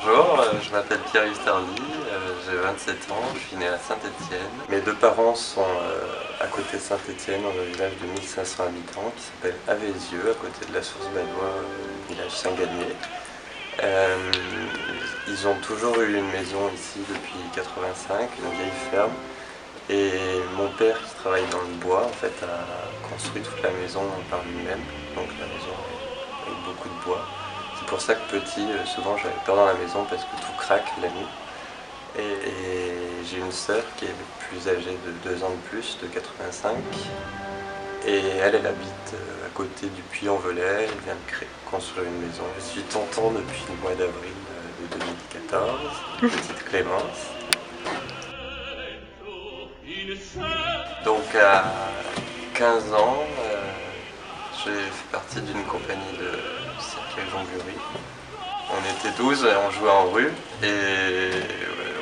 Bonjour, je m'appelle Pierre Ustardi, j'ai 27 ans, je suis né à Saint-Étienne. Mes deux parents sont à côté de Saint-Étienne, dans un village de 1500 habitants qui s'appelle Avézieux, à côté de la source Ballois, village Saint-Gagné. Ils ont toujours eu une maison ici depuis 85, une vieille ferme. Et mon père, qui travaille dans le bois, en fait, a construit toute la maison par lui-même. Donc la maison est avec beaucoup de bois. C'est pour ça que petit, souvent j'avais peur dans la maison parce que tout craque la nuit. Et j'ai une sœur qui est plus âgée de 2 ans de plus, de 85. Et elle habite à côté du Puy-en-Velay. Elle vient de construire une maison. Je suis tonton depuis le mois d'avril de 2014, petite Clémence. Donc à 15 ans, j'ai fait partie d'une compagnie de cirque et jonglerie. On était 12 et on jouait en rue et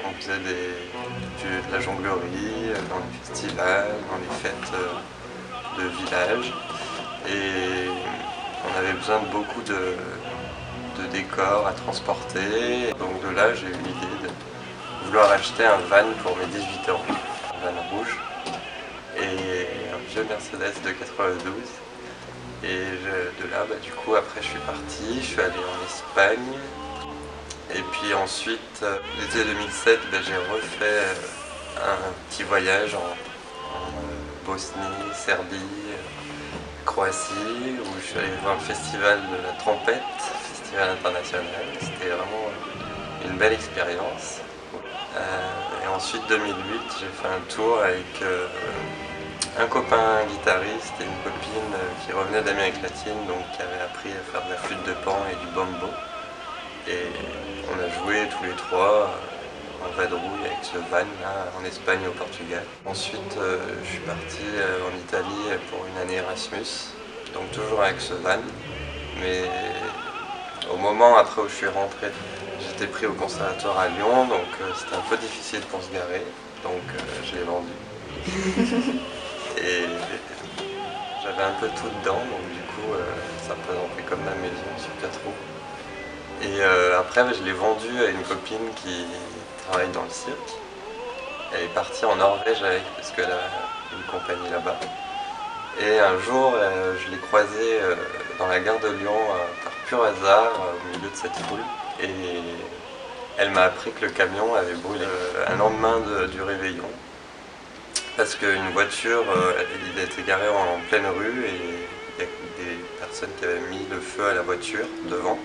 on faisait de la jonglerie dans les festivals, dans les fêtes de village. Et on avait besoin de beaucoup de décors à transporter. Donc de là, j'ai eu l'idée de vouloir acheter un van pour mes 18 ans, un van rouge, et un vieux Mercedes de 92. Et de là, du coup, après je suis parti, je suis allé en Espagne. Et puis ensuite, l'été 2007, j'ai refait un petit voyage en Bosnie, Serbie, Croatie, où je suis allé voir le festival de la trompette, festival international. C'était vraiment une belle expérience. Et ensuite, 2008, j'ai fait un tour avec un copain guitariste et une copine qui revenait d'Amérique latine, donc qui avait appris à faire de la flûte de pan et du bombo. Et on a joué tous les trois en vadrouille avec ce van là, en Espagne et au Portugal. Ensuite, je suis parti en Italie pour une année Erasmus, donc toujours avec ce van. Mais au moment après où je suis rentré, j'étais pris au conservatoire à Lyon, donc c'était un peu difficile pour se garer, donc je l'ai vendu. Et j'avais un peu tout dedans, donc du coup ça représentait comme ma maison sur 4 roues. Et après je l'ai vendu à une copine qui travaille dans le cirque. Elle est partie en Norvège avec, parce qu'elle a une compagnie là-bas. Et un jour je l'ai croisée dans la gare de Lyon par pur hasard au milieu de cette foule. Et elle m'a appris que le camion avait brûlé un lendemain du réveillon. Parce qu'une voiture, il était garé en pleine rue et il y a des personnes qui avaient mis le feu à la voiture devant.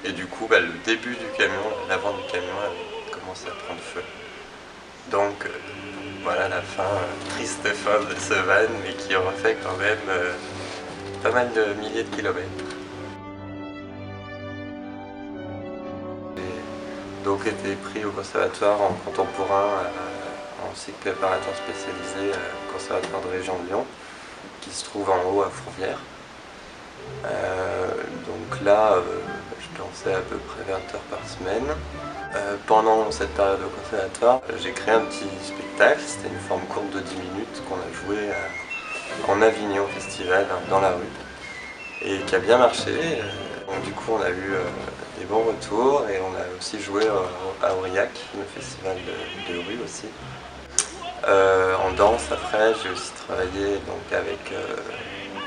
Et du coup, le début du camion, l'avant du camion avait commencé à prendre feu. Donc voilà la fin, triste fin de ce van, mais qui aura fait quand même pas mal de milliers de kilomètres. J'ai donc été pris au conservatoire en contemporain, en cycle préparatoire spécialisé au conservatoire de région de Lyon, qui se trouve en haut à Fourvière. Donc là, je dansais à peu près 20 heures par semaine. Pendant cette période au conservatoire, j'ai créé un petit spectacle, c'était une forme courte de 10 minutes qu'on a joué en Avignon Festival, dans la rue, et qui a bien marché. Donc du coup on a eu des bons retours et on a aussi joué à Aurillac, le festival de rue aussi. En danse après, j'ai aussi travaillé donc, avec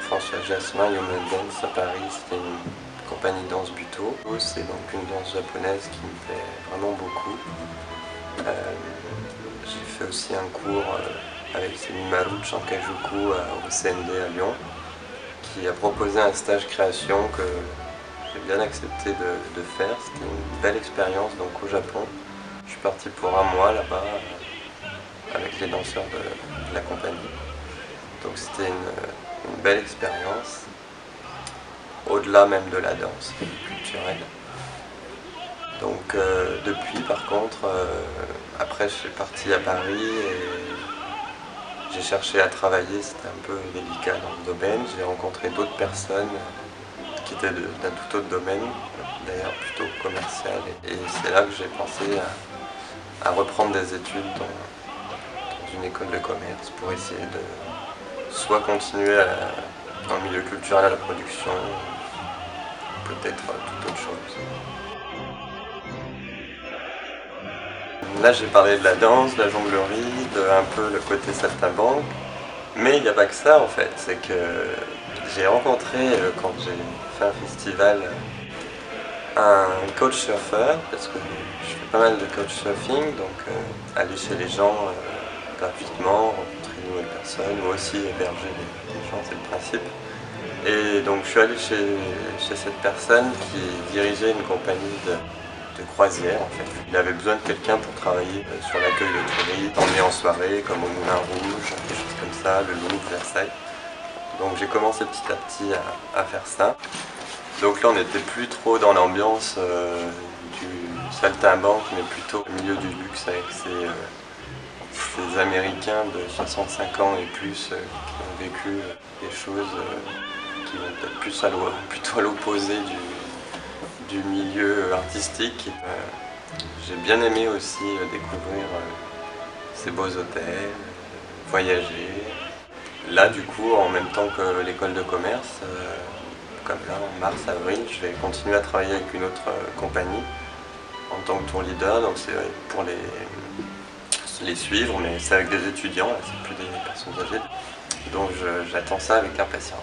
François Jasmin, Human Dance à Paris, c'était une compagnie de danse Buto. C'est donc une danse japonaise qui me plaît vraiment beaucoup. J'ai fait aussi un cours avec Semimaru Chankajuku au CND à Lyon, qui a proposé un stage création que j'ai bien accepté de faire. C'était une belle expérience donc au Japon. Je suis parti pour un mois là-bas avec les danseurs de la compagnie. Donc c'était une belle expérience, au-delà même de la danse culturelle. Donc depuis par contre, après je suis parti à Paris et j'ai cherché à travailler, c'était un peu délicat dans le domaine. J'ai rencontré d'autres personnes qui étaient d'un tout autre domaine, d'ailleurs plutôt commercial. Et c'est là que j'ai pensé à reprendre des études dans une école de commerce pour essayer de soit continuer dans le milieu culturel à la production, peut-être toute autre chose. Là j'ai parlé de la danse, de la jonglerie, de un peu le côté saltimbanque. Mais il n'y a pas que ça en fait, c'est que j'ai rencontré quand j'ai fait un festival un coach surfeur, parce que je fais pas mal de coach surfing, donc aller chez les gens gratuitement, rencontrer de nouvelles personnes, ou aussi héberger les gens, c'est le principe. Et donc je suis allé chez cette personne qui dirigeait une compagnie de croisière en fait. Il avait besoin de quelqu'un pour travailler sur l'accueil de touristes, emmener en soirée comme au Moulin Rouge, des choses comme ça, le Louvre, Versailles. Donc j'ai commencé petit à petit à faire ça. Donc là on n'était plus trop dans l'ambiance du saltimbanque, mais plutôt au milieu du luxe avec ces Américains de 65 ans et plus qui ont vécu des choses qui vont peut-être plutôt à l'opposé du milieu artistique. J'ai bien aimé aussi découvrir ces beaux hôtels, voyager. Là du coup, en même temps que l'école de commerce, comme là en mars, avril, je vais continuer à travailler avec une autre compagnie en tant que tour leader, donc c'est pour les suivre, mais c'est avec des étudiants, là, c'est plus des personnes âgées. Donc j'attends ça avec impatience.